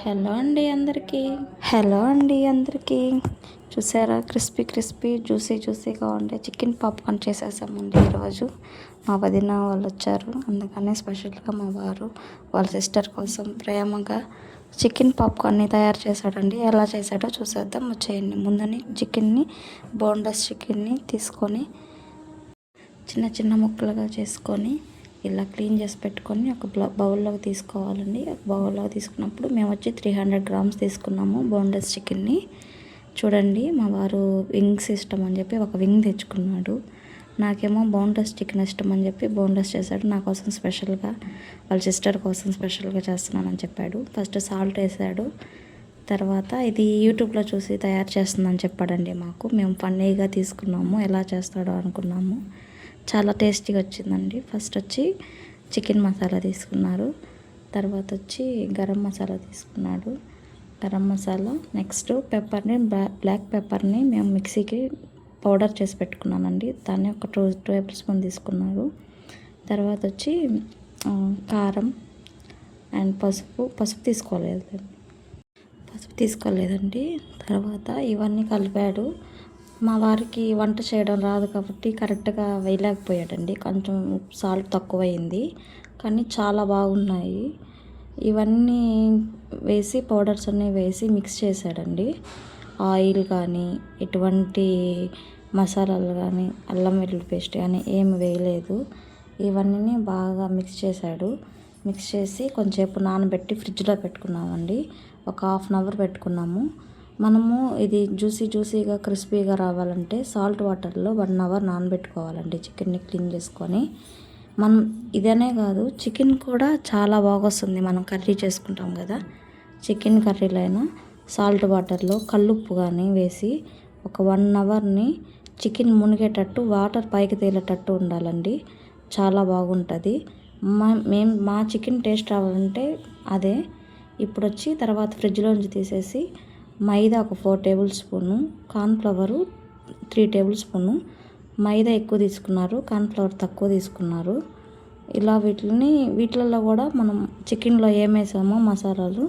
Hello అండి అందరికీ చూసారా, క్రిస్పీ జ్యూసీగా ఉండే చికెన్ పాప్కార్న్ చేసేసామండి. ఈరోజు మా వదిన వాళ్ళు వచ్చారు, అందుకనే స్పెషల్గా మా వారు వాళ్ళ సిస్టర్ కోసం ప్రేమగా చికెన్ పాప్కార్న్ని తయారు చేశాడండి. ఎలా చేశాడో చూసేద్దాం వచ్చేయండి. ముందని బోన్లెస్ చికెన్ని తీసుకొని చిన్న ముక్కలుగా చేసుకొని ఇలా క్లీన్ చేసి పెట్టుకొని ఒక బౌల్లోకి తీసుకోవాలండి. బౌల్లోకి తీసుకున్నప్పుడు మేము వచ్చి 300 గ్రామ్స్ తీసుకున్నాము బోన్లెస్ చికెన్ని. చూడండి, మా వారు వింగ్స్ ఇష్టం అని చెప్పి ఒక వింగ్ తెచ్చుకున్నాడు. నాకేమో బోన్లెస్ చికెన్ ఇష్టం అని చెప్పి బోన్లెస్ చేశాడు. నా కోసం స్పెషల్గా, వాళ్ళ సిస్టర్ కోసం స్పెషల్గా చేస్తున్నానని చెప్పాడు. ఫస్ట్ సాల్ట్ వేసాడు, తర్వాత ఇది యూట్యూబ్లో చూసి తయారు చేస్తుందని చెప్పాడండి మాకు. మేము ఫన్నీగా తీసుకున్నాము, ఎలా చేస్తాడో అనుకున్నాము. చాలా టేస్టీగా వచ్చిందండి. ఫస్ట్ వచ్చి చికెన్ మసాలా తీసుకున్నారు, తర్వాత వచ్చి గరం మసాలా తీసుకున్నాడు. గరం మసాలా, నెక్స్ట్ పెప్పర్ని, బ్లాక్ పెప్పర్ని మేము మిక్సీకి పౌడర్ చేసి పెట్టుకున్నానండి. దాన్ని ఒక 2 టేబుల్ స్పూన్ తీసుకున్నారు. తర్వాత వచ్చి కారం అండ్ పసుపు తీసుకోలేదండి. తర్వాత ఇవన్నీ కలిపాడు. మా వారికి వంట చేయడం రాదు కాబట్టి కరెక్ట్గా వేయలేకపోయాడండి. కొంచెం సాల్ట్ తక్కువైంది, కానీ చాలా బాగున్నాయి. ఇవన్నీ వేసి పౌడర్స్ అన్నీ వేసి మిక్స్ చేశాడండి. ఆయిల్ కానీ, ఎటువంటి మసాలాలు కానీ, అల్లం వెల్లుల్లి పేస్ట్ కానీ ఏమి వేయలేదు. ఇవన్నీ బాగా మిక్స్ చేశాడు. మిక్స్ చేసి కొంచెంసేపు నానబెట్టి ఫ్రిడ్జ్లో పెట్టుకున్నామండి. ఒక 1/2 అవర్ పెట్టుకున్నాము. మనము ఇది జ్యూసీగా క్రిస్పీగా రావాలంటే సాల్ట్ వాటర్లో 1 అవర్ నానబెట్టుకోవాలండి. చికెన్ని క్లీన్ చేసుకొని మనం ఇదనే కాదు, చికెన్ కూడా చాలా బాగా వస్తుంది. మనం కర్రీ చేసుకుంటాం కదా, చికెన్ కర్రీలో అయినా సాల్ట్ వాటర్లో కల్లుప్పు కానీ వేసి ఒక 1 అవర్ని చికెన్ మునిగేటట్టు, వాటర్ పైకి తేలేటట్టు ఉండాలండి. చాలా బాగుంటుంది. మా చికెన్ టేస్ట్ రావాలంటే అదే. ఇప్పుడు వచ్చి తర్వాత ఫ్రిడ్జ్లోంచి తీసేసి మైదా ఒక 4 tablespoon, cornflour 3 tablespoon. మైదా ఎక్కువ తీసుకున్నారు, కార్న్ఫ్లవర్ తక్కువ తీసుకున్నారు. ఇలా వీటిలలో కూడా మనం చికెన్లో ఏమేసామో మసాలాలు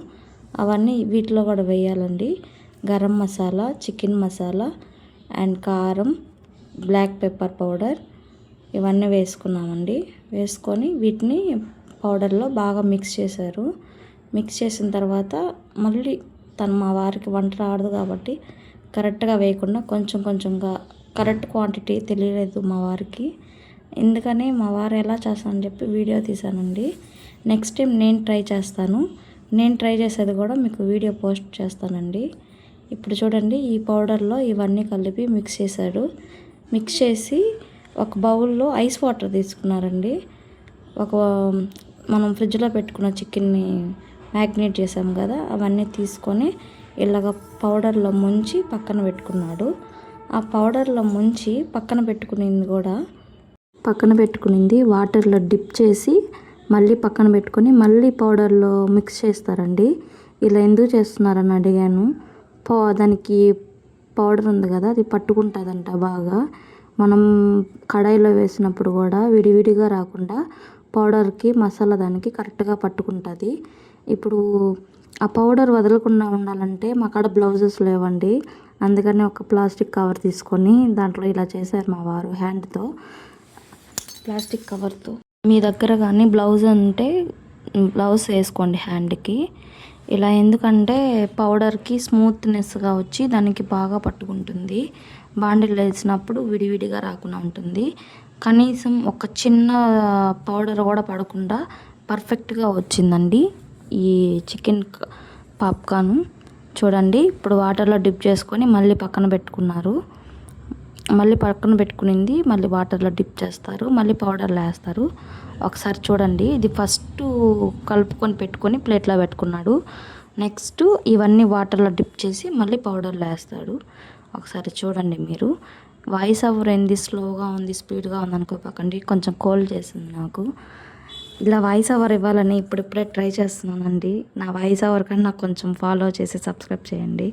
అవన్నీ వీటిలో కూడా వేయాలండి. గరం మసాలా, చికెన్ మసాలా అండ్ కారం, బ్లాక్ పెప్పర్ పౌడర్ ఇవన్నీ వేసుకున్నామండి. వేసుకొని వీటిని పౌడర్లో బాగా మిక్స్ చేశారు. మిక్స్ చేసిన తర్వాత మళ్ళీ మా వారికి వంట రాదు కాబట్టి కరెక్ట్గా వేయకుండా కొంచెంగా, కరెక్ట్ క్వాంటిటీ తెలియలేదు మా వారికి. ఎందుకని మా వారు ఎలా చేస్తానని చెప్పి వీడియో తీశానండి. నెక్స్ట్ టైం నేను ట్రై చేస్తాను. నేను ట్రై చేసేది కూడా మీకు వీడియో పోస్ట్ చేస్తానండి. ఇప్పుడు చూడండి, ఈ పౌడర్లో ఇవన్నీ కలిపి మిక్స్ చేశాడు. మిక్స్ చేసి ఒక బౌల్లో ఐస్ వాటర్ తీసుకున్నారండి. మనం ఫ్రిడ్జ్లో పెట్టుకున్న చికెన్ని మ్యాగ్నేట్ చేసాం కదా, అవన్నీ తీసుకొని ఇలాగ పౌడర్లో ముంచి పక్కన పెట్టుకున్నాడు. ఆ పౌడర్లో ముంచి పక్కన పెట్టుకునింది వాటర్లో డిప్ చేసి మళ్ళీ పక్కన పెట్టుకొని మళ్ళీ పౌడర్లో మిక్స్ చేస్తారండి. ఇలా ఎందుకు చేస్తున్నారని అడిగాను. దానికి పౌడర్ ఉంది కదా, అది పట్టుకుంటుందంట బాగా. మనం కడాయిలో వేసినప్పుడు కూడా విడివిడిగా రాకుండా పౌడర్కి, మసాలా దానికి కరెక్ట్గా పట్టుకుంటుంది. ఇప్పుడు ఆ పౌడర్ వదలకుండా ఉండాలంటే మా కాడ బ్లౌజెస్ లేవండి. అందుకని ఒక ప్లాస్టిక్ కవర్ తీసుకొని దాంట్లో ఇలా చేశారు మా వారు హ్యాండ్తో, ప్లాస్టిక్ కవర్తో. మీ దగ్గర కానీ బ్లౌజ్ ఉంటే బ్లౌజ్ వేసుకోండి హ్యాండ్కి. ఇలా ఎందుకంటే పౌడర్కి స్మూత్నెస్గా వచ్చి దానికి బాగా పట్టుకుంటుంది. బాండిల్లో వేసినప్పుడు విడివిడిగా రాకుండా ఉంటుంది. కనీసం ఒక చిన్న పౌడర్ కూడా పడకుండా పర్ఫెక్ట్గా వచ్చిందండి ఈ చికెన్ పాప్కార్న్. చూడండి, ఇప్పుడు వాటర్లో డిప్ చేసుకొని మళ్ళీ పక్కన పెట్టుకున్నారు. మళ్ళీ వాటర్లో డిప్ చేస్తారు, మళ్ళీ పౌడర్లో వేస్తారు. ఒకసారి చూడండి, ఇది ఫస్ట్ కలుపుకొని పెట్టుకొని ప్లేట్లో పెట్టుకున్నాడు. నెక్స్ట్ ఇవన్నీ వాటర్లో డిప్ చేసి మళ్ళీ పౌడర్లో వేస్తాడు. ఒకసారి చూడండి మీరు. వాయిస్ ఓవర్ ఏంది స్లోగా ఉంది, స్పీడ్గా ఉంది అనుకోకండి, కొంచెం కోల్డ్ చేసింది నాకు. ఇలా వాయిస్ ఓవర్ ఇవ్వాలని ఇప్పుడిప్పుడే ట్రై చేస్తున్నానండి. నా వాయిస్ ఓవర్ కానీ నాకు కొంచెం ఫాలో చేసి సబ్స్క్రైబ్ చేయండి.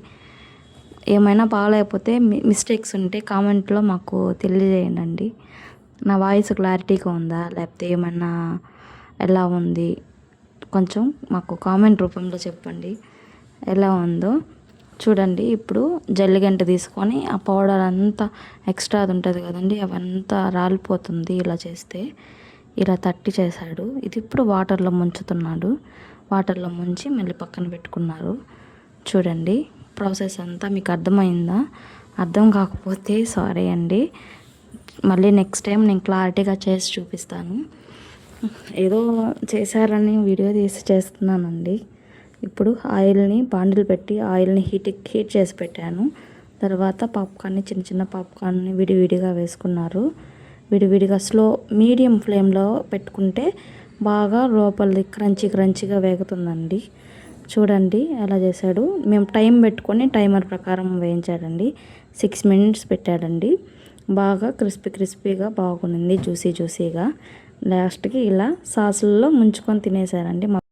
ఏమైనా ఫాలో అయిపోతే మిస్టేక్స్ ఉంటే కామెంట్లో మాకు తెలియజేయండి. నా వాయిస్ క్లారిటీగా ఉందా, లేకపోతే ఏమైనా ఎలా ఉంది కొంచెం మాకు కామెంట్ రూపంలో చెప్పండి. ఎలా ఉందో చూడండి. ఇప్పుడు జల్లిగంట తీసుకొని ఆ పౌడర్ అంతా ఎక్స్ట్రా అది ఉంటుంది కదండి, అవంతా రాలిపోతుంది ఇలా చేస్తే. ఇలా తట్టి చేశాడు. ఇది ఇప్పుడు వాటర్లో ముంచుతున్నాడు. వాటర్లో ముంచి మళ్ళీ పక్కన పెట్టుకున్నారు. చూడండి ప్రాసెస్ అంతా మీకు అర్థమైందా? అర్థం కాకపోతే సారీ అండి. మళ్ళీ నెక్స్ట్ టైం నేను క్లారిటీగా చేసి చూపిస్తాను. ఏదో చేశారని వీడియో తీసి చేస్తున్నానండి. ఇప్పుడు ఆయిల్ని బాండిల్ పెట్టి ఆయిల్ని హీట్ చేసి పెట్టాను. తర్వాత పాప్కార్న్ని చిన్న చిన్న పాప్కార్న్ని విడివిడిగా వేసుకున్నారు. విడివిడిగా మీడియం ఫ్లేమ్లో పెట్టుకుంటే బాగా లోపలిది క్రంచీగా వేగుతుందండి. చూడండి ఎలా చేశాడు. మేము టైం పెట్టుకొని టైమర్ ప్రకారం వేయించాడండి. 6 minutes పెట్టాడండి. బాగా క్రిస్పీగా బాగుంది, జ్యూసీగా. లాస్ట్కి ఇలా సాసుల్లో ముంచుకొని తినేసారండి.